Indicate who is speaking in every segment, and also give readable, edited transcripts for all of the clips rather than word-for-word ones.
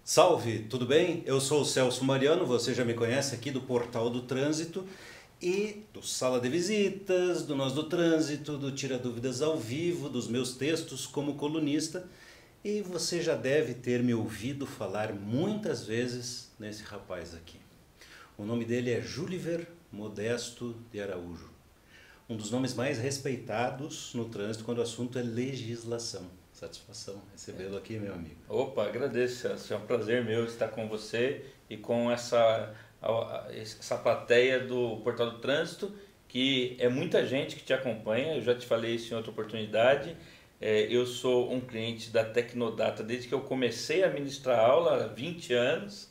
Speaker 1: Salve, tudo bem? Eu sou o Celso Mariano, você já me conhece aqui do Portal do Trânsito e do Sala de Visitas, do Nós do Trânsito, do Tira Dúvidas ao Vivo, dos meus textos como colunista. E você já deve ter me ouvido falar muitas vezes nesse rapaz aqui. O nome dele é Júliver Modesto de Araújo. Um dos nomes mais respeitados no trânsito quando o assunto é legislação. Satisfação recebê-lo aqui, meu amigo.
Speaker 2: Opa, agradeço, Celso. É um prazer meu estar com você e com essa plateia do Portal do Trânsito, que é muita gente que te acompanha. Eu já te falei isso em outra oportunidade. Eu sou um cliente da Tecnodata desde que eu comecei a ministrar aula há 20 anos.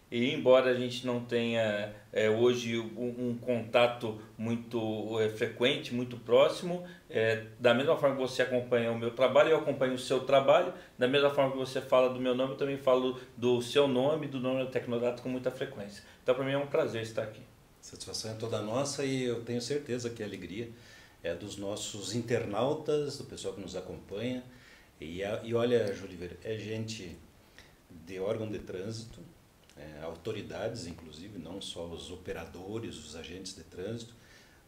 Speaker 2: E embora a gente não tenha hoje um contato muito frequente, muito próximo, da mesma forma que você acompanha o meu trabalho, eu acompanho o seu trabalho, da mesma forma que você fala do meu nome, eu também falo do seu nome, do nome da Tecnodata com muita frequência. Então para mim é um prazer estar aqui.
Speaker 1: Satisfação é toda nossa e eu tenho certeza que a alegria é dos nossos internautas, do pessoal que nos acompanha. E olha, Júliver, é gente de órgão de trânsito, autoridades inclusive, não só os operadores, os agentes de trânsito,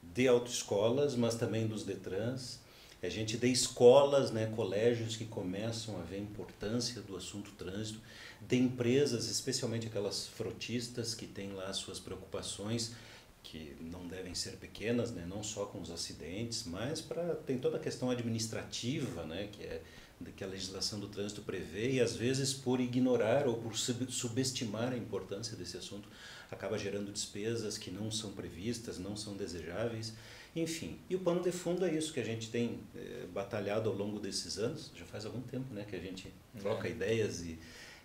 Speaker 1: de autoescolas, mas também dos Detrans, é gente de escolas, né, colégios que começam a ver a importância do assunto trânsito, de empresas, especialmente aquelas frotistas que têm lá suas preocupações, que não devem ser pequenas, né, não só com os acidentes, mas tem toda a questão administrativa, né, que a legislação do trânsito prevê, e às vezes por ignorar ou por subestimar a importância desse assunto acaba gerando despesas que não são previstas, não são desejáveis, enfim. E o pano de fundo é isso que a gente tem batalhado ao longo desses anos, já faz algum tempo, né, que a gente troca ideias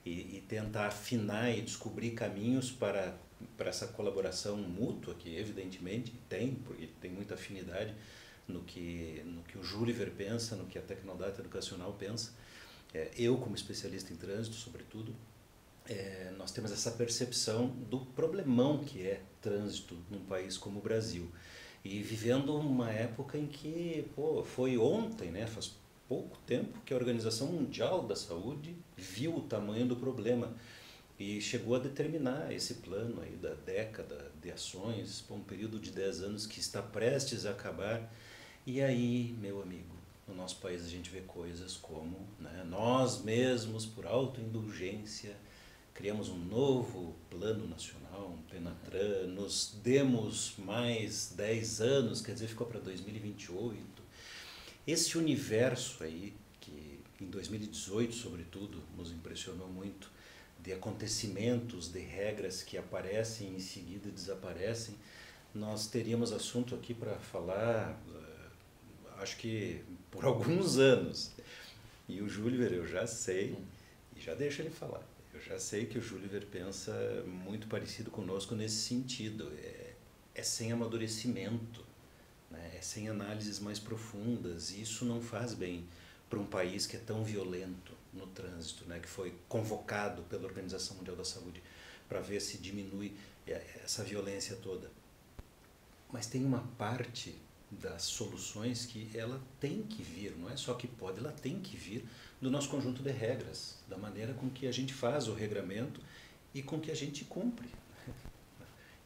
Speaker 1: e tenta afinar e descobrir caminhos para essa colaboração mútua, que evidentemente tem, porque tem muita afinidade no que o Júliver pensa, no que a Tecnodata Educacional pensa. Eu, como especialista em trânsito, sobretudo, nós temos essa percepção do problemão que é trânsito num país como o Brasil. E vivendo uma época em que, foi ontem, né, faz pouco tempo, que a Organização Mundial da Saúde viu o tamanho do problema e chegou a determinar esse plano aí da década de ações, por um período de 10 anos que está prestes a acabar. E aí, meu amigo, no nosso país a gente vê coisas como, né, nós mesmos, por autoindulgência, criamos um novo plano nacional, um PENATRAN, nos demos mais 10 anos, quer dizer, ficou para 2028. Esse universo aí, que em 2018, sobretudo, nos impressionou muito, de acontecimentos, de regras que aparecem e em seguida desaparecem, nós teríamos assunto aqui para falar, acho que por alguns anos. E o Júliver, eu já sei, e já deixo ele falar, eu já sei que o Júliver pensa muito parecido conosco nesse sentido, é sem amadurecimento, né? É sem análises mais profundas, e isso não faz bem para um país que é tão violento no trânsito, né? Que foi convocado pela Organização Mundial da Saúde para ver se diminui essa violência toda. Mas tem uma parte das soluções que ela tem que vir, não é só que pode, ela tem que vir do nosso conjunto de regras, da maneira com que a gente faz o regramento e com que a gente cumpre.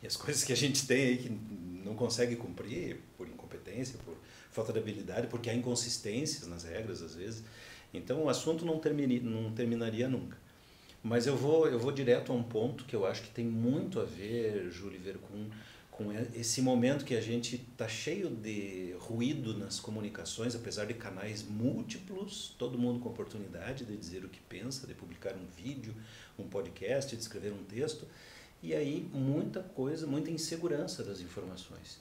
Speaker 1: E as coisas que a gente tem aí que não consegue cumprir por incompetência, por falta de habilidade, porque há inconsistências nas regras às vezes. Então o assunto não terminaria nunca. Mas eu vou direto a um ponto que eu acho que tem muito a ver, Júliver, com esse momento que a gente está cheio de ruído nas comunicações, apesar de canais múltiplos, todo mundo com oportunidade de dizer o que pensa, de publicar um vídeo, um podcast, de escrever um texto, e aí muita coisa, muita insegurança das informações.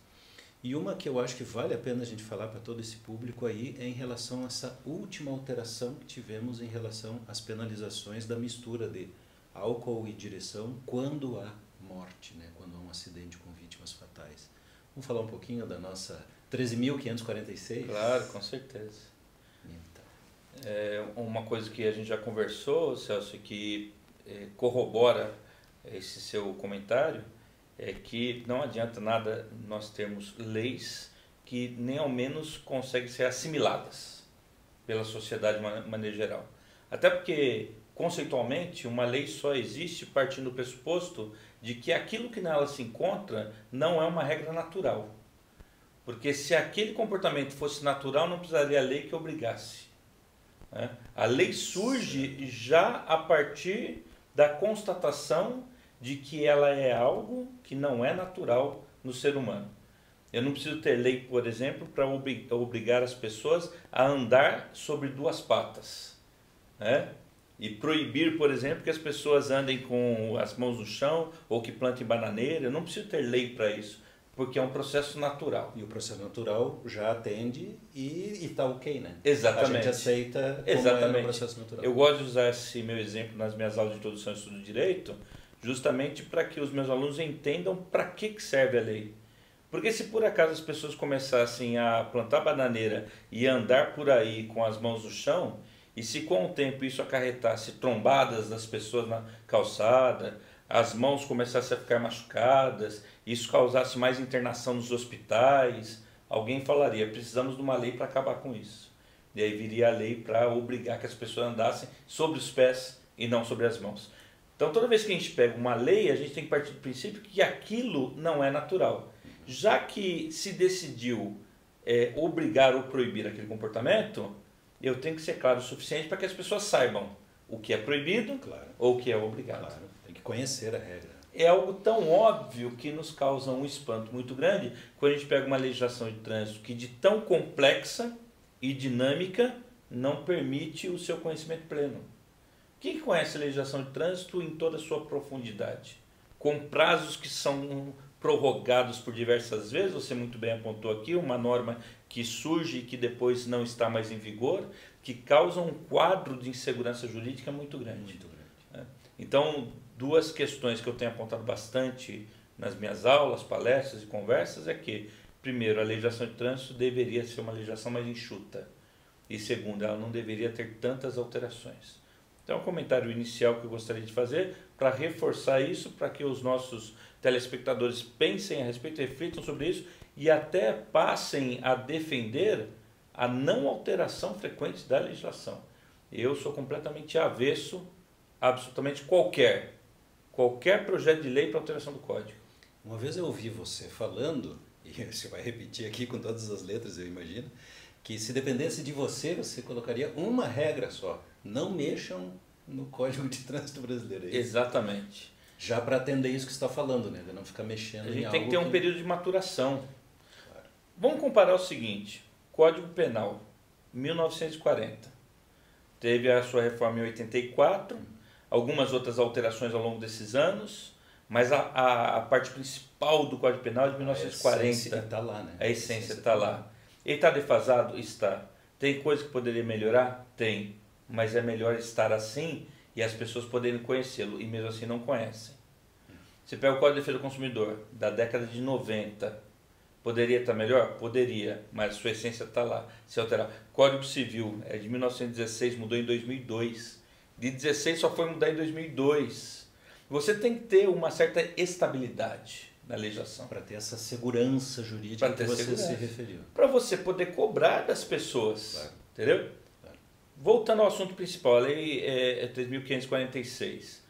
Speaker 1: E uma que eu acho que vale a pena a gente falar para todo esse público aí é em relação a essa última alteração que tivemos em relação às penalizações da mistura de álcool e direção quando há morte, né? Quando há um acidente com vítimas fatais. Vamos falar um pouquinho da nossa 13.546?
Speaker 2: Claro, com certeza.
Speaker 1: Então.
Speaker 2: Uma coisa que a gente já conversou, Celso, que corrobora esse seu comentário, é que não adianta nada nós termos leis que nem ao menos conseguem ser assimiladas pela sociedade de maneira geral. Até porque conceitualmente, uma lei só existe partindo do pressuposto de que aquilo que nela se encontra não é uma regra natural. Porque se aquele comportamento fosse natural, não precisaria lei que obrigasse. Né? A lei surge já a partir da constatação de que ela é algo que não é natural no ser humano. Eu não preciso ter lei, por exemplo, para obrigar as pessoas a andar sobre duas patas. Né? E proibir, por exemplo, que as pessoas andem com as mãos no chão ou que plantem bananeira. Eu não preciso ter lei para isso, porque é um processo natural.
Speaker 1: E o processo natural já atende e está ok, né?
Speaker 2: Exatamente.
Speaker 1: A gente aceita como
Speaker 2: Exatamente.
Speaker 1: é o processo natural.
Speaker 2: Eu gosto de usar esse meu exemplo nas minhas aulas de introdução ao estudo do direito, justamente para que os meus alunos entendam para que serve a lei. Porque se por acaso as pessoas começassem a plantar bananeira e andar por aí com as mãos no chão, e se com o tempo isso acarretasse trombadas das pessoas na calçada, as mãos começassem a ficar machucadas, isso causasse mais internação nos hospitais, alguém falaria, precisamos de uma lei para acabar com isso. E aí viria a lei para obrigar que as pessoas andassem sobre os pés e não sobre as mãos. Então toda vez que a gente pega uma lei, a gente tem que partir do princípio que aquilo não é natural. Já que se decidiu obrigar ou proibir aquele comportamento, eu tenho que ser claro o suficiente para que as pessoas saibam o que é proibido ou o que é obrigado.
Speaker 1: Claro, tem que conhecer a regra.
Speaker 2: É algo tão óbvio que nos causa um espanto muito grande quando a gente pega uma legislação de trânsito que de tão complexa e dinâmica não permite o seu conhecimento pleno. Quem conhece a legislação de trânsito em toda a sua profundidade? Com prazos que são prorrogados por diversas vezes, você muito bem apontou aqui, uma norma que surge e que depois não está mais em vigor, que causa um quadro de insegurança jurídica muito grande.
Speaker 1: Muito grande.
Speaker 2: Então, duas questões que eu tenho apontado bastante nas minhas aulas, palestras e conversas é que, primeiro, a legislação de trânsito deveria ser uma legislação mais enxuta e, segundo, ela não deveria ter tantas alterações. Então, é um comentário inicial que eu gostaria de fazer para reforçar isso, para que os nossos telespectadores pensem a respeito, reflitam sobre isso e até passem a defender a não alteração frequente da legislação. Eu sou completamente avesso a absolutamente qualquer projeto de lei para alteração do Código.
Speaker 1: Uma vez eu ouvi você falando, e você vai repetir aqui com todas as letras, eu imagino, que se dependesse de você, você colocaria uma regra só. Não mexam no Código de Trânsito Brasileiro.
Speaker 2: Exatamente.
Speaker 1: Já para atender isso que você está falando, né? De não ficar mexendo em algo.
Speaker 2: A gente tem que ter um período de maturação.
Speaker 1: Claro.
Speaker 2: Vamos comparar o seguinte: Código Penal, 1940. Teve a sua reforma em 84, algumas outras alterações ao longo desses anos, mas a parte principal do Código Penal é de 1940.
Speaker 1: A essência está lá, né?
Speaker 2: A essência está lá. Ele está defasado? Está. Tem coisa que poderia melhorar? Tem. Mas é melhor estar assim e as pessoas poderem conhecê-lo, e mesmo assim não conhecem. Você pega o Código de Defesa do Consumidor, da década de 90, poderia estar melhor? Poderia, mas sua essência está lá, se alterar. Código Civil é de 1916, mudou em 2002. De 16 só foi mudar em 2002. Você tem que ter uma certa estabilidade na legislação.
Speaker 1: Para ter essa segurança jurídica que você se referiu.
Speaker 2: Para você poder cobrar das pessoas,
Speaker 1: claro.
Speaker 2: Entendeu? Voltando ao assunto principal, a lei é 3.546.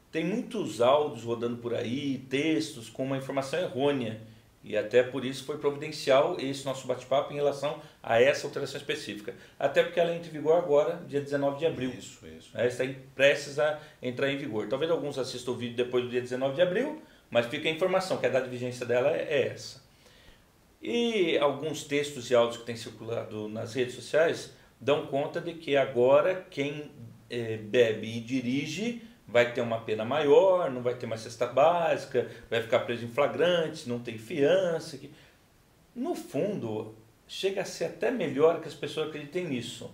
Speaker 2: Tem muitos áudios rodando por aí, textos com uma informação errônea. E até por isso foi providencial esse nosso bate-papo em relação a essa alteração específica. Até porque ela entra em vigor agora, dia 19 de abril.
Speaker 1: Isso.
Speaker 2: Está prestes a entrar em vigor. Talvez alguns assistam o vídeo depois do dia 19 de abril, mas fica a informação que a data de vigência dela é essa. E alguns textos e áudios que têm circulado nas redes sociais dão conta de que agora quem bebe e dirige vai ter uma pena maior, não vai ter mais cesta básica, vai ficar preso em flagrante, não tem fiança. No fundo, chega a ser até melhor que as pessoas acreditem nisso.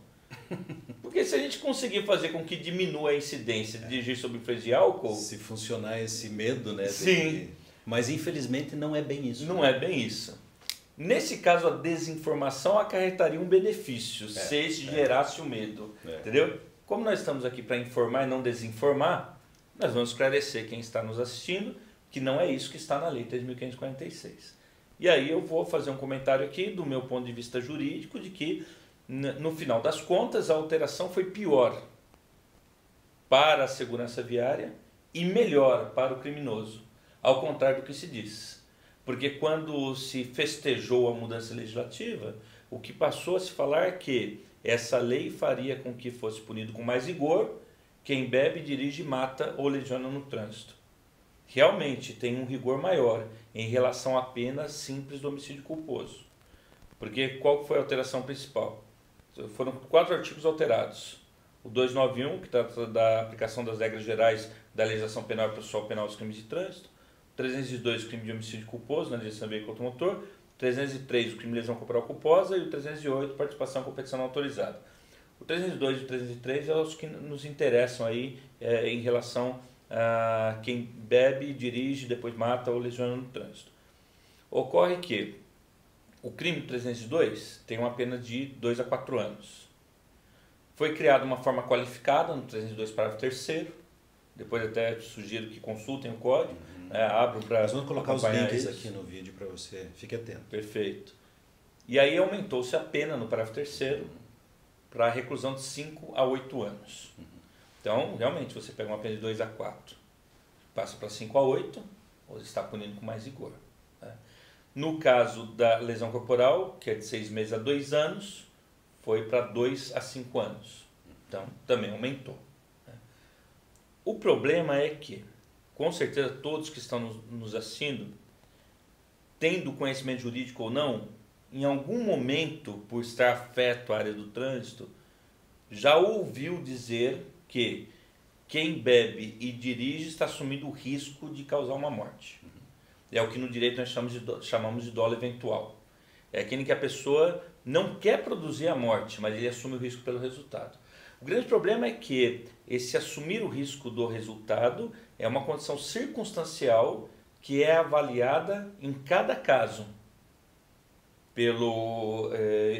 Speaker 2: Porque se a gente conseguir fazer com que diminua a incidência de dirigir sob influência de álcool...
Speaker 1: Se funcionar esse medo, né?
Speaker 2: Sim.
Speaker 1: Mas infelizmente não é bem isso.
Speaker 2: Não é bem isso. Nesse caso, a desinformação acarretaria um benefício, se esse gerasse o medo. Entendeu? Como nós estamos aqui para informar e não desinformar, nós vamos esclarecer quem está nos assistindo que não é isso que está na Lei 3.546. E aí eu vou fazer um comentário aqui do meu ponto de vista jurídico de que, no final das contas, a alteração foi pior. para a segurança viária e melhor para o criminoso, ao contrário do que se diz. Porque quando se festejou a mudança legislativa, o que passou a se falar é que essa lei faria com que fosse punido com mais rigor quem bebe, dirige, mata ou lesiona no trânsito. Realmente tem um rigor maior em relação à pena simples do homicídio culposo. Porque qual foi a alteração principal? Foram 4 artigos alterados. O 291, que trata da aplicação das regras gerais da legislação penal e processual penal dos crimes de trânsito. O 302, o crime de homicídio culposo na direção do veículo automotor. O 303, o crime de lesão corporal culposa. E o 308, participação em competição não autorizada. O 302 e o 303 são os que nos interessam aí em relação a quem bebe, dirige, depois mata ou lesiona no trânsito. Ocorre que o crime 302 tem uma pena de 2 a 4 anos. Foi criada uma forma qualificada no 302, parágrafo 3º. Depois até sugiro que consultem o código, abram para
Speaker 1: nós vamos colocar os links aqui no vídeo para você, fique atento.
Speaker 2: Perfeito. E aí aumentou-se a pena no parágrafo 3º para reclusão de 5 a 8 anos. Então, realmente, você pega uma pena de 2 a 4, passa para 5 a 8, ou está punindo com mais rigor. No caso da lesão corporal, que é de 6 meses a 2 anos, foi para 2 a 5 anos. Então, também aumentou. O problema é que, com certeza, todos que estão nos assistindo, tendo conhecimento jurídico ou não, em algum momento, por estar afeto à área do trânsito, já ouviu dizer que quem bebe e dirige está assumindo o risco de causar uma morte. É o que no direito nós chamamos de dolo eventual. É aquele que a pessoa não quer produzir a morte, mas ele assume o risco pelo resultado. O grande problema é que esse assumir o risco do resultado é uma condição circunstancial que é avaliada em cada caso,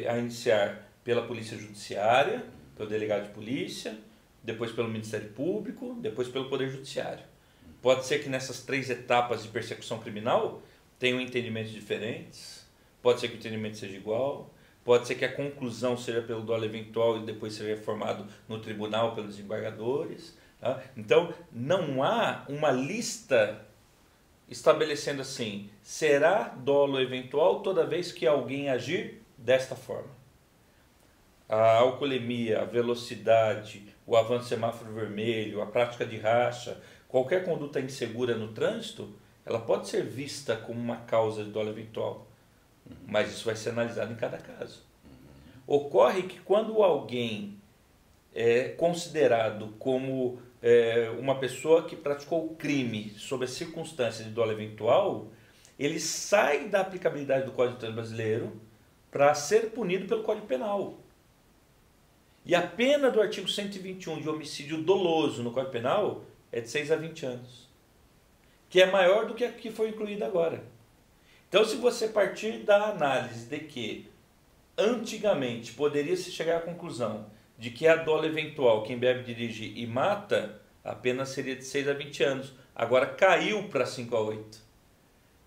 Speaker 2: a iniciar pela Polícia Judiciária, pelo delegado de polícia, depois pelo Ministério Público, depois pelo Poder Judiciário. Pode ser que nessas 3 etapas de persecução criminal tenham entendimentos diferentes, pode ser que o entendimento seja igual, pode ser que a conclusão seja pelo dolo eventual e depois seja formado no tribunal pelos desembargadores. Tá? Então, não há uma lista estabelecendo assim, será dolo eventual toda vez que alguém agir desta forma. A alcoolemia, a velocidade, o avanço semáforo vermelho, a prática de racha, qualquer conduta insegura no trânsito, ela pode ser vista como uma causa de dolo eventual, mas isso vai ser analisado em cada caso. Ocorre que quando alguém é considerado como uma pessoa que praticou o crime sob as circunstâncias de dolo eventual, ele sai da aplicabilidade do Código de Trânsito Brasileiro para ser punido pelo Código Penal. E a pena do artigo 121 de homicídio doloso no Código Penal é de 6 a 20 anos, que é maior do que a que foi incluída agora. Então, se você partir da análise de que antigamente poderia-se chegar à conclusão de que a dolo eventual, quem bebe, dirige e mata, a pena seria de 6 a 20 anos. Agora caiu para 5 a 8.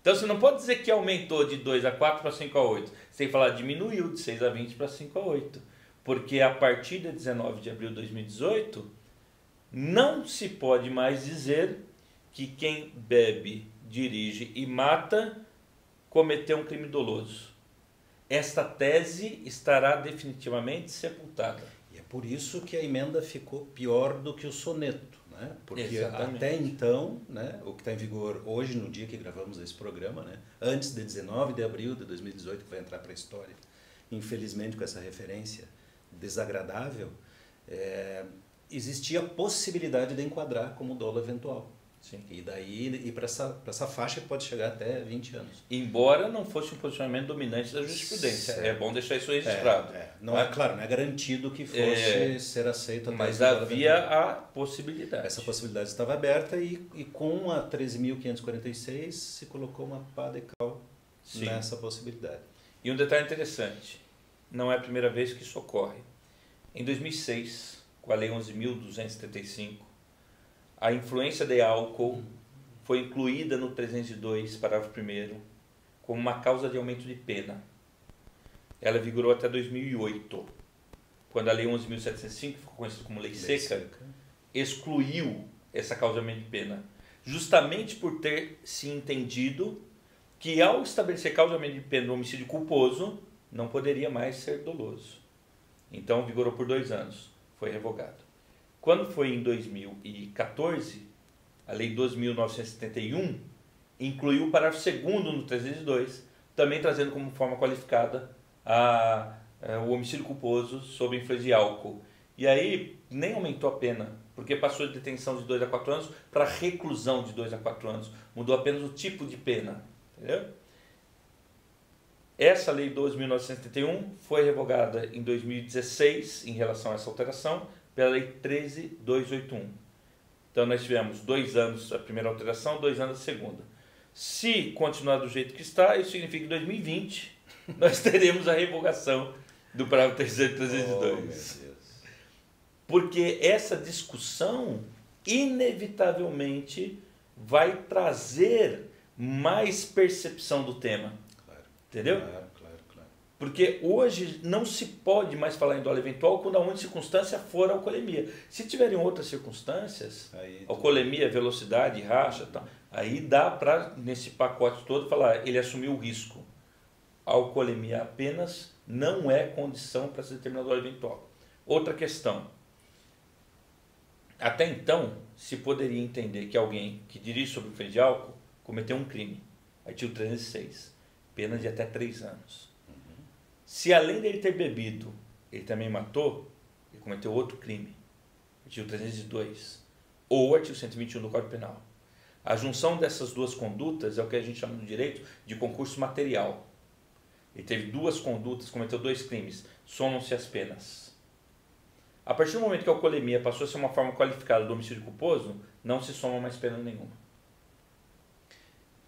Speaker 2: Então você não pode dizer que aumentou de 2 a 4 para 5 a 8. Você tem que falar diminuiu de 6 a 20 para 5 a 8. Porque a partir de 19 de abril de 2018, não se pode mais dizer que quem bebe, dirige e mata cometeu um crime doloso. Esta tese estará definitivamente sepultada.
Speaker 1: E é por isso que a emenda ficou pior do que o soneto, né? Porque
Speaker 2: Exatamente.
Speaker 1: até então, né, o que está em vigor hoje, no dia que gravamos esse programa, né, antes de 19 de abril de 2018, que vai entrar para a história, infelizmente com essa referência desagradável, existia a possibilidade de enquadrar como dolo eventual.
Speaker 2: Sim.
Speaker 1: E daí para essa faixa pode chegar até 20 anos.
Speaker 2: Embora não fosse um posicionamento dominante da jurisprudência.
Speaker 1: Certo.
Speaker 2: É bom deixar isso registrado.
Speaker 1: Não é claro, não é garantido que fosse ser aceito.
Speaker 2: Mas havia a possibilidade.
Speaker 1: Essa possibilidade estava aberta e com a 13.546 se colocou uma pá de cal nessa possibilidade.
Speaker 2: E um detalhe interessante, não é a primeira vez que isso ocorre. Em 2006, com a Lei 11.275, a influência de álcool foi incluída no 302, parágrafo 1º, como uma causa de aumento de pena. Ela vigorou até 2008, quando a Lei 11.705, ficou conhecida como Lei Seca, excluiu essa causamento de pena, justamente por ter se entendido que ao estabelecer causamento de pena no homicídio culposo, não poderia mais ser doloso. Então vigorou por 2 anos, foi revogado. Quando foi em 2014, a Lei 12.971 incluiu o parágrafo 2º no 302, também trazendo como forma qualificada o homicídio culposo sob influência de álcool. E aí nem aumentou a pena, porque passou de detenção de 2 a 4 anos para reclusão de 2 a 4 anos. Mudou apenas o tipo de pena. Entendeu? Essa Lei 12.971 foi revogada em 2016, em relação a essa alteração, pela Lei 13.281. Então nós tivemos 2 anos a primeira alteração, 2 anos a segunda. Se continuar do jeito que está, isso significa que em 2020 nós teremos a revogação do parágrafo 302. Porque essa discussão inevitavelmente vai trazer mais percepção do tema.
Speaker 1: Claro.
Speaker 2: Entendeu?
Speaker 1: Claro.
Speaker 2: Porque hoje não se pode mais falar em dolo eventual quando a única circunstância for a alcoolemia. Se tiverem outras circunstâncias, alcoolemia, velocidade, racha, tal, aí dá para, nesse pacote todo, falar, ele assumiu o risco. A alcoolemia apenas não é condição para se determinar dolo eventual. Outra questão. Até então, se poderia entender que alguém que dirige sob efeito de álcool cometeu um crime. Artigo 306. Pena de até 3 anos. Se além dele ter bebido, ele também matou, ele cometeu outro crime. Artigo 302. Ou artigo 121 do Código Penal. A junção dessas duas condutas é o que a gente chama no direito de concurso material. Ele teve 2 condutas, cometeu 2 crimes. Somam-se as penas. A partir do momento que a alcoolemia passou a ser uma forma qualificada do homicídio culposo, não se soma mais pena nenhuma.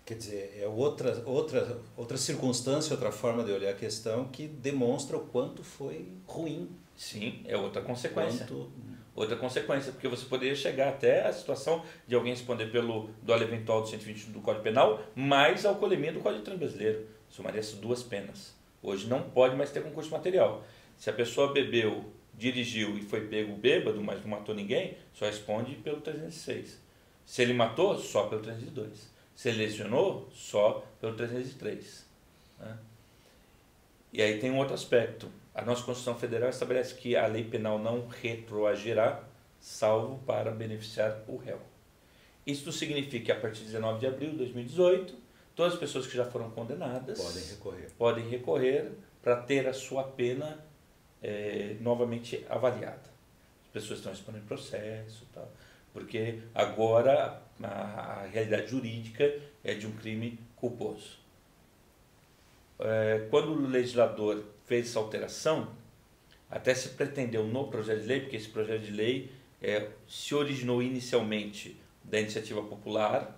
Speaker 1: Quer dizer, é outra circunstância, outra forma de olhar a questão que demonstra o quanto foi ruim.
Speaker 2: Sim, é outra consequência. Outra consequência, porque você poderia chegar até a situação de alguém responder pelo dolo eventual do 120 do Código Penal, mais a alcoolemia do Código de Trânsito Brasileiro. Somaria essas 2 penas. Hoje não pode mais ter concurso material. Se a pessoa bebeu, dirigiu e foi pego bêbado, mas não matou ninguém, só responde pelo 306. Se ele matou, só pelo 302. Se lesionou, só pelo 303. Né? E aí tem um outro aspecto. A nossa Constituição Federal estabelece que a lei penal não retroagirá, salvo para beneficiar o réu. Isso significa que a partir de 19 de abril de 2018, todas as pessoas que já foram condenadas podem recorrer para ter a sua pena novamente avaliada. As pessoas estão respondendo processo e tal. Porque agora a realidade jurídica é de um crime culposo. Quando o legislador fez essa alteração, até se pretendeu no projeto de lei, porque esse projeto de lei se originou inicialmente da iniciativa popular,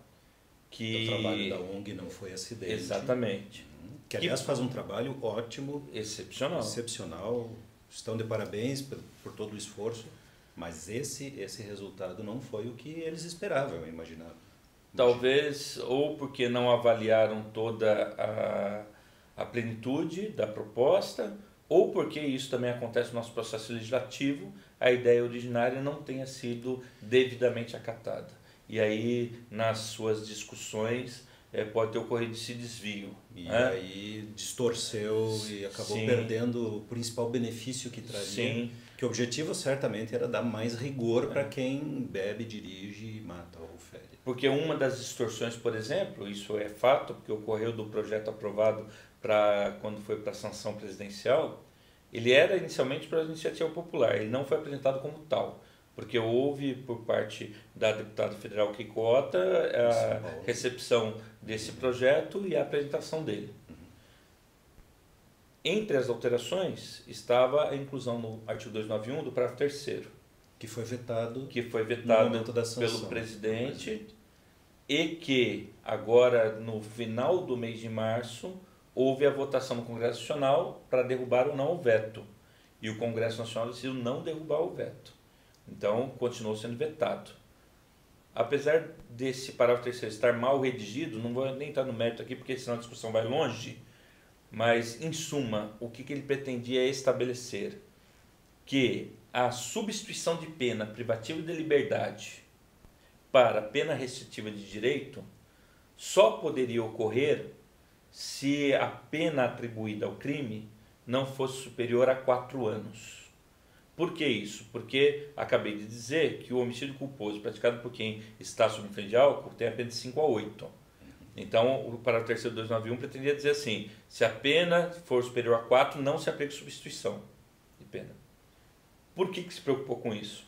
Speaker 2: que
Speaker 1: o trabalho da ONG não foi acidente.
Speaker 2: Exatamente.
Speaker 1: Que aliás faz um trabalho ótimo,
Speaker 2: excepcional.
Speaker 1: Estão de parabéns por todo o esforço. Mas esse resultado não foi o que eles esperavam, eu imaginava.
Speaker 2: Talvez, ou porque não avaliaram toda a plenitude da proposta, ou porque isso também acontece no nosso processo legislativo, a ideia originária não tenha sido devidamente acatada. E aí, nas suas discussões, pode ter ocorrido esse desvio.
Speaker 1: E aí distorceu e acabou perdendo o principal benefício que trazia.
Speaker 2: Sim.
Speaker 1: Que o objetivo certamente era dar mais rigor para quem bebe, dirige e mata ou fere.
Speaker 2: Porque uma das distorções, por exemplo, isso é fato, porque ocorreu do projeto aprovado quando foi para a sanção presidencial, ele era inicialmente para a iniciativa popular, ele não foi apresentado como tal. Porque houve, por parte da deputada federal Kiko Ota, a recepção desse projeto e a apresentação dele. Entre as alterações estava a inclusão no artigo 291 do parágrafo 3º.
Speaker 1: Que foi vetado
Speaker 2: no momento da sanção, pelo presidente e que agora, no final do mês de março, houve a votação no Congresso Nacional para derrubar ou não o veto. E o Congresso Nacional decidiu não derrubar o veto. Então, continuou sendo vetado. Apesar desse parágrafo 3º estar mal redigido, não vou nem entrar no mérito aqui, porque senão a discussão vai longe, mas, em suma, o que ele pretendia estabelecer? que a substituição de pena privativa de liberdade para pena restritiva de direito só poderia ocorrer se a pena atribuída ao crime não fosse superior a 4 anos. Por que isso? Porque acabei de dizer que o homicídio culposo praticado por quem está sob influência de álcool tem a pena de 5 a 8. Então, o parágrafo 3º do 291 pretendia dizer assim, se a pena for superior a 4, não se aplica substituição de pena. Por que se preocupou com isso?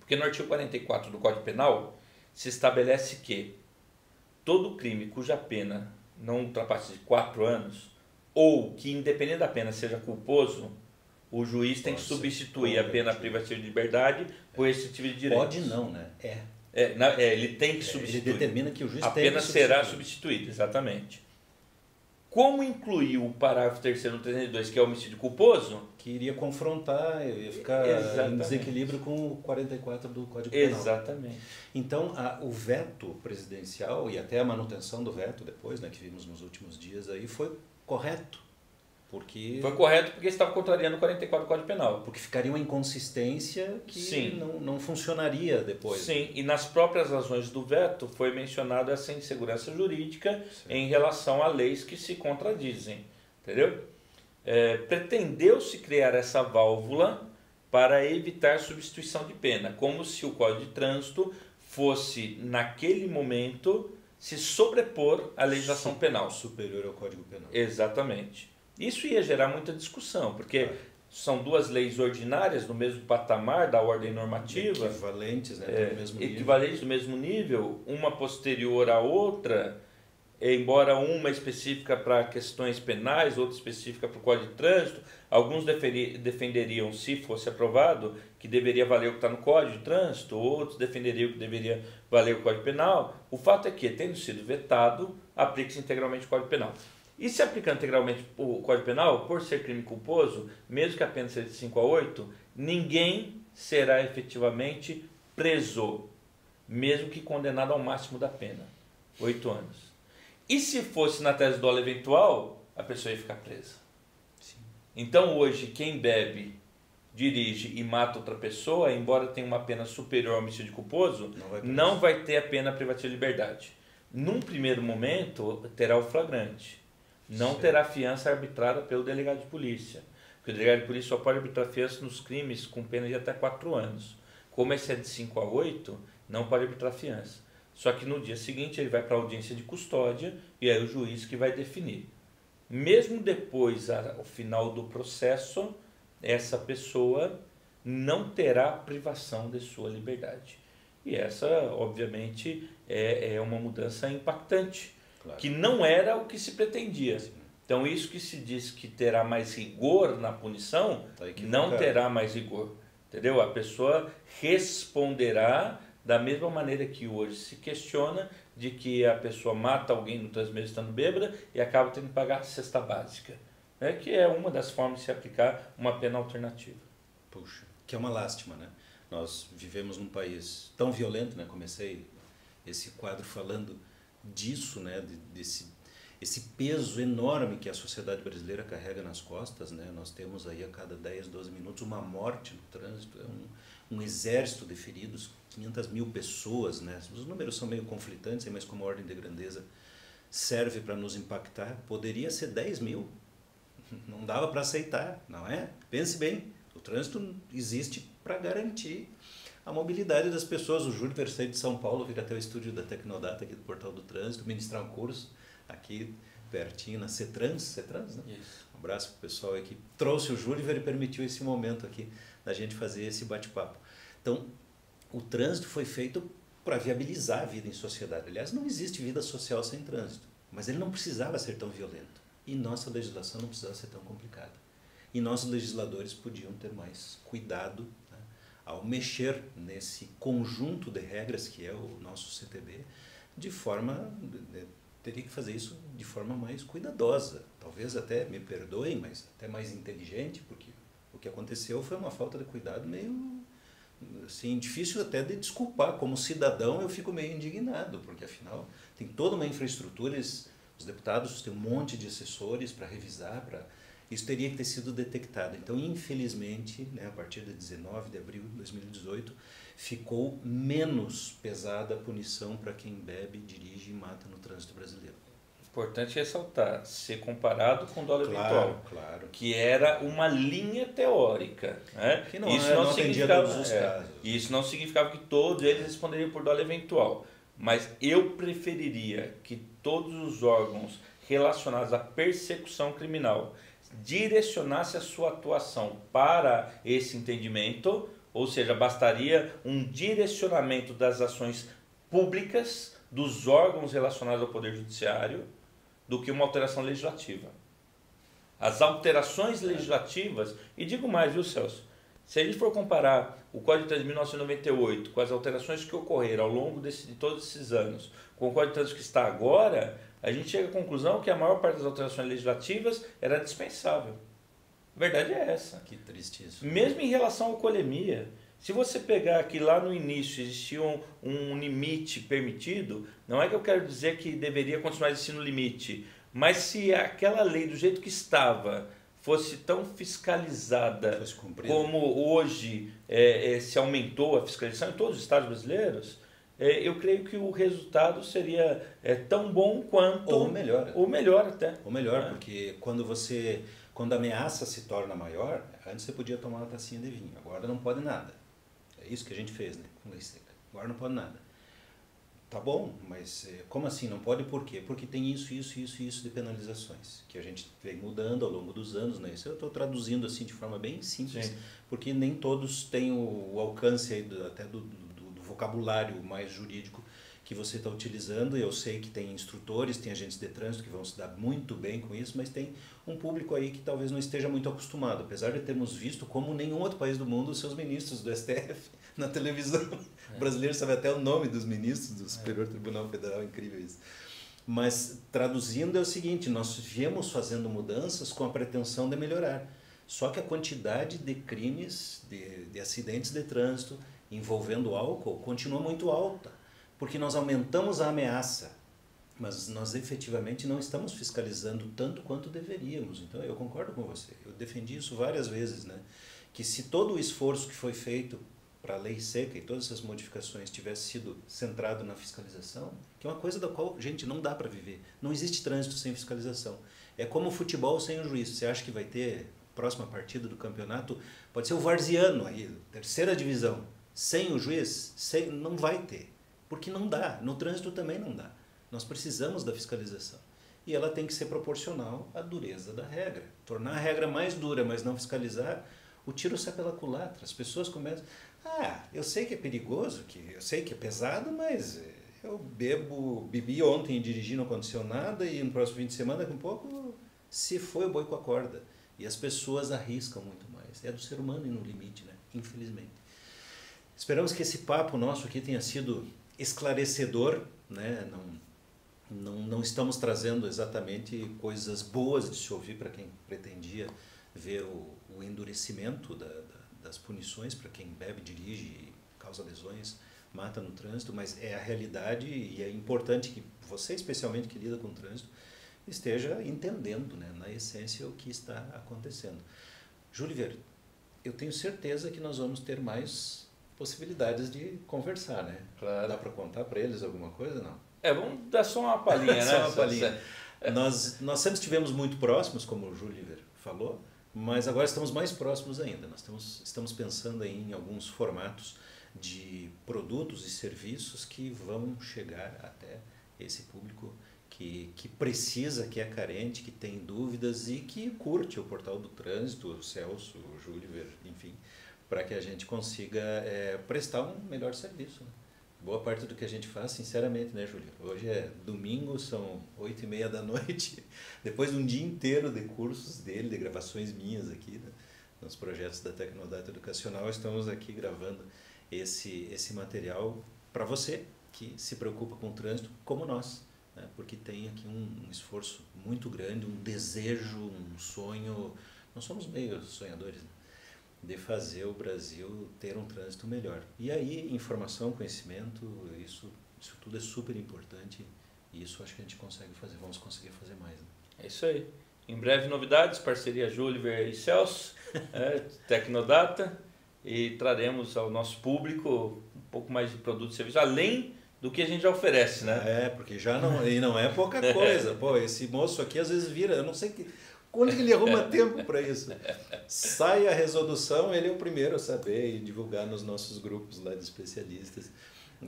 Speaker 2: Porque no artigo 44 do Código Penal se estabelece que todo crime cuja pena não ultrapasse de 4 anos, ou que independente da pena seja culposo, o juiz tem que substituir a pena privativa de liberdade por restritiva de direitos.
Speaker 1: Pode não, né?
Speaker 2: Ele tem que substituir.
Speaker 1: Ele determina que o juiz
Speaker 2: a
Speaker 1: tem
Speaker 2: pena
Speaker 1: que
Speaker 2: será substituída, exatamente. Como incluiu o parágrafo 3º do 302, que é o homicídio culposo?
Speaker 1: Que iria confrontar, ia ficar em desequilíbrio com o 44 do Código Penal.
Speaker 2: Exatamente.
Speaker 1: Então, o veto presidencial e até a manutenção do veto depois, né, que vimos nos últimos dias aí, foi correto.
Speaker 2: Foi correto porque estava contrariando o 44 do Código Penal.
Speaker 1: Porque ficaria uma inconsistência que não funcionaria depois.
Speaker 2: Sim, e nas próprias razões do veto foi mencionada essa insegurança jurídica em relação a leis que se contradizem. Entendeu? Pretendeu-se criar essa válvula para evitar substituição de pena, como se o Código de Trânsito fosse, naquele momento, se sobrepor à legislação penal.
Speaker 1: Superior ao Código Penal.
Speaker 2: Exatamente. Isso ia gerar muita discussão, porque são duas leis ordinárias no mesmo patamar da ordem normativa.
Speaker 1: Equivalentes, né, do mesmo nível.
Speaker 2: Equivalentes do mesmo nível, uma posterior à outra, embora uma específica para questões penais, outra específica para o Código de Trânsito. Alguns defenderiam, se fosse aprovado, que deveria valer o que está no Código de Trânsito, outros defenderiam que deveria valer o Código Penal. O fato é que, tendo sido vetado, aplica-se integralmente o Código Penal. E se aplicando integralmente o Código Penal, por ser crime culposo, mesmo que a pena seja de 5 a 8, ninguém será efetivamente preso, mesmo que condenado ao máximo da pena, 8 anos. E se fosse na tese dolo eventual, a pessoa ia ficar presa. Sim. Então hoje, quem bebe, dirige e mata outra pessoa, embora tenha uma pena superior ao homicídio culposo, não vai ter a pena privativa de liberdade. Num primeiro momento, terá o flagrante. Não terá fiança arbitrada pelo delegado de polícia. Porque o delegado de polícia só pode arbitrar fiança nos crimes com pena de até 4 anos. Como esse é de 5 a 8, não pode arbitrar fiança. Só que no dia seguinte ele vai para a audiência de custódia e aí o juiz que vai definir. Mesmo depois, ao final do processo, essa pessoa não terá privação de sua liberdade. E essa, obviamente, é uma mudança impactante. Claro. Que não era o que se pretendia. Sim. Então, isso que se diz que terá mais rigor na punição, não terá mais rigor. Entendeu? A pessoa responderá da mesma maneira que hoje se questiona de que a pessoa mata alguém no trânsito mesmo estando bêbada e acaba tendo que pagar a cesta básica. Né? Que é uma das formas de se aplicar uma pena alternativa.
Speaker 1: Puxa, que é uma lástima, né? Nós vivemos num país tão violento, né? Comecei esse quadro falando disso, né, esse peso enorme que a sociedade brasileira carrega nas costas, né? Nós temos aí a cada 10, 12 minutos uma morte no trânsito, um exército de feridos, 500 mil pessoas, né? Os números são meio conflitantes, mas como ordem de grandeza serve para nos impactar, poderia ser 10 mil, não dava para aceitar, não é? Pense bem, o trânsito existe para garantir a mobilidade das pessoas. O Júlio veio de São Paulo, vir até o estúdio da Tecnodata aqui do Portal do Trânsito, ministrar um curso aqui pertinho na CETRANS, né? Isso. Um abraço para o pessoal aí que trouxe o Júlio e permitiu esse momento aqui da gente fazer esse bate-papo. Então, o trânsito foi feito para viabilizar a vida em sociedade. Aliás, não existe vida social sem trânsito, mas ele não precisava ser tão violento. E nossa legislação não precisava ser tão complicada. E nossos legisladores podiam ter mais cuidado ao mexer nesse conjunto de regras que é o nosso CTB, de forma, teria que fazer isso de forma mais cuidadosa, talvez até, me perdoem, mas até mais inteligente, porque o que aconteceu foi uma falta de cuidado meio, assim, difícil até de desculpar. Como cidadão eu fico meio indignado, porque afinal tem toda uma infraestrutura, os deputados têm um monte de assessores para revisar, para isso teria que ter sido detectado. Então, infelizmente, né, a partir de 19 de abril de 2018, ficou menos pesada a punição para quem bebe, dirige e mata no trânsito brasileiro.
Speaker 2: Importante ressaltar, ser comparado com o dolo eventual,
Speaker 1: claro.
Speaker 2: que era uma linha teórica. Né?
Speaker 1: Que não atendia todos os casos.
Speaker 2: Isso não significava que todos eles responderiam por dolo eventual. Mas eu preferiria que todos os órgãos relacionados à persecução criminal direcionassem a sua atuação para esse entendimento, ou seja, bastaria um direcionamento das ações públicas dos órgãos relacionados ao Poder Judiciário do que uma alteração legislativa. As alterações legislativas, e digo mais, viu, Celso? Se a gente for comparar o Código de Trânsito de 1998 com as alterações que ocorreram ao longo de todos esses anos, com o Código de Trânsito que está agora, a gente chega à conclusão que a maior parte das alterações legislativas era dispensável. A verdade é essa.
Speaker 1: Que triste isso.
Speaker 2: Mesmo em relação à alcoolemia, se você pegar que lá no início existia um limite permitido, não é que eu quero dizer que deveria continuar existindo limite, mas se aquela lei do jeito que estava fosse tão fiscalizada como hoje se aumentou a fiscalização em todos os estados brasileiros, eu creio que o resultado seria tão bom quanto...
Speaker 1: Ou melhor.
Speaker 2: Ou melhor até.
Speaker 1: Ou melhor, porque quando a ameaça se torna maior, antes você podia tomar uma tacinha de vinho, agora não pode nada. É isso que a gente fez, né, com lei seca. Agora não pode nada. Tá bom, mas como assim não pode? Por quê? Porque tem isso de penalizações, que a gente vem mudando ao longo dos anos, né? Isso eu estou traduzindo assim de forma bem simples, sim, porque nem todos têm o alcance aí até do vocabulário mais jurídico que você está utilizando. Eu sei que tem instrutores, tem agentes de trânsito que vão se dar muito bem com isso, mas tem um público aí que talvez não esteja muito acostumado, apesar de termos visto, como nenhum outro país do mundo, os seus ministros do STF na televisão. O brasileiro sabe até o nome dos ministros do Superior Tribunal Federal, incrível isso. Mas, traduzindo, é o seguinte, nós viemos fazendo mudanças com a pretensão de melhorar. Só que a quantidade de crimes, de acidentes de trânsito envolvendo álcool continua muito alta, porque nós aumentamos a ameaça, mas nós efetivamente não estamos fiscalizando tanto quanto deveríamos. Então eu concordo com você, eu defendi isso várias vezes, né? Que se todo o esforço que foi feito para a lei seca e todas essas modificações tivesse sido centrado na fiscalização, que é uma coisa da qual, gente, não dá para viver. Não existe trânsito sem fiscalização. É como o futebol sem o juiz. Você acha que vai ter próxima partida do campeonato? Pode ser o Varziano aí, terceira divisão. Sem o juiz, não vai ter. Porque não dá. No trânsito também não dá. Nós precisamos da fiscalização. E ela tem que ser proporcional à dureza da regra. Tornar a regra mais dura, mas não fiscalizar, o tiro sai pela culatra. As pessoas começam... eu sei que é perigoso, eu sei que é pesado, mas eu bebi ontem e dirigi, não aconteceu nada, e no próximo fim de semana, daqui a um pouco, se foi, eu boi com a corda. E as pessoas arriscam muito mais. É do ser humano ir no limite, né? Infelizmente. Esperamos que esse papo nosso aqui tenha sido esclarecedor, né? Não estamos trazendo exatamente coisas boas de se ouvir para quem pretendia ver o endurecimento das punições para quem bebe, dirige, causa lesões, mata no trânsito, mas é a realidade e é importante que você, especialmente que lida com o trânsito, esteja entendendo, né, na essência o que está acontecendo. Júlio, eu tenho certeza que nós vamos ter mais possibilidades de conversar, né?
Speaker 2: Claro.
Speaker 1: Dá para contar para eles alguma coisa, não?
Speaker 2: Vamos dar só uma palhinha, né?
Speaker 1: Só uma palhinha. Nós sempre estivemos muito próximos, como o Júlio falou, mas agora estamos mais próximos ainda. Nós estamos pensando em alguns formatos de produtos e serviços que vão chegar até esse público que precisa, que é carente, que tem dúvidas e que curte o Portal do Trânsito, o Celso, o Júlio, enfim, para que a gente consiga prestar um melhor serviço, né? Boa parte do que a gente faz, sinceramente, né, Júlio? Hoje é domingo, são 8h30 da noite, depois de um dia inteiro de cursos dele, de gravações minhas aqui, né, nos projetos da Tecnodata Educacional, estamos aqui gravando esse material para você que se preocupa com o trânsito, como nós, né, porque tem aqui um esforço muito grande, um desejo, um sonho, nós somos meio sonhadores, né, de fazer o Brasil ter um trânsito melhor. E aí, informação, conhecimento, isso tudo é super importante e isso acho que a gente consegue fazer, vamos conseguir fazer mais. Né?
Speaker 2: É isso aí. Em breve novidades, parceria Juliver e Celso, Tecnodata, e traremos ao nosso público um pouco mais de produto e serviço, além do que a gente já oferece, né?
Speaker 1: Porque já não, e não é pouca coisa. Pô, esse moço aqui às vezes vira, eu não sei quando ele arruma tempo para isso. Sai a resolução, ele é o primeiro a saber e divulgar nos nossos grupos lá de especialistas.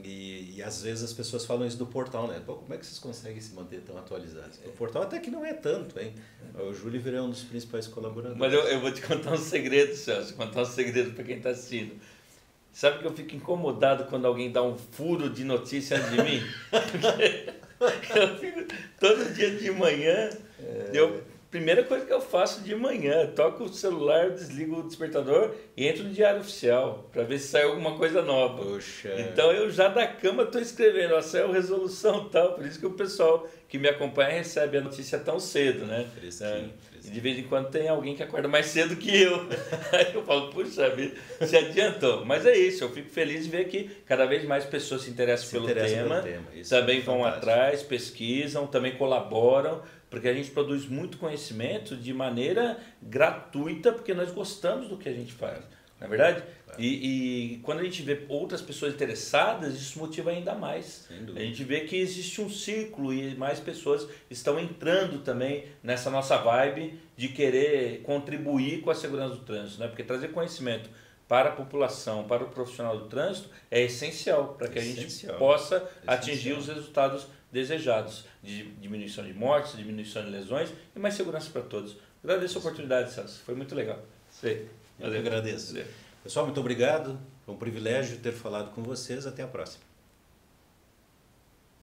Speaker 1: E às vezes as pessoas falam isso do portal, né? Pô, como é que vocês conseguem se manter tão atualizados? O portal até que não é tanto, hein? O Júlio é um dos principais colaboradores.
Speaker 2: Mas eu vou te contar um segredo, Celso, contar um segredo para quem está assistindo. Sabe que eu fico incomodado quando alguém dá um furo de notícia antes de mim? Eu fico todo dia de manhã, primeira coisa que eu faço de manhã, toco o celular, desligo o despertador e entro no Diário Oficial para ver se sai alguma coisa nova.
Speaker 1: Poxa.
Speaker 2: Então eu já da cama estou escrevendo, saiu resolução e tal, por isso que o pessoal que me acompanha recebe a notícia tão cedo, né?
Speaker 1: Fresquinho.
Speaker 2: E de vez em quando tem alguém que acorda mais cedo que eu. Aí eu falo, puxa vida, se adiantou. Mas é isso, eu fico feliz de ver que cada vez mais pessoas se interessam pelo tema. Também vão atrás, pesquisam, também colaboram, porque a gente produz muito conhecimento de maneira gratuita, porque nós gostamos do que a gente faz, não é verdade? E quando a gente vê outras pessoas interessadas, isso motiva ainda mais. A gente vê que existe um círculo e mais pessoas estão entrando também nessa nossa vibe de querer contribuir com a segurança do trânsito, né? Porque trazer conhecimento para a população, para o profissional do trânsito é essencial para que a gente possa atingir os resultados desejados, de diminuição de mortes, diminuição de lesões e mais segurança para todos. Agradeço a oportunidade, Celso, foi muito legal.
Speaker 1: Eu agradeço. Pessoal, muito obrigado. Foi um privilégio ter falado com vocês. Até a próxima.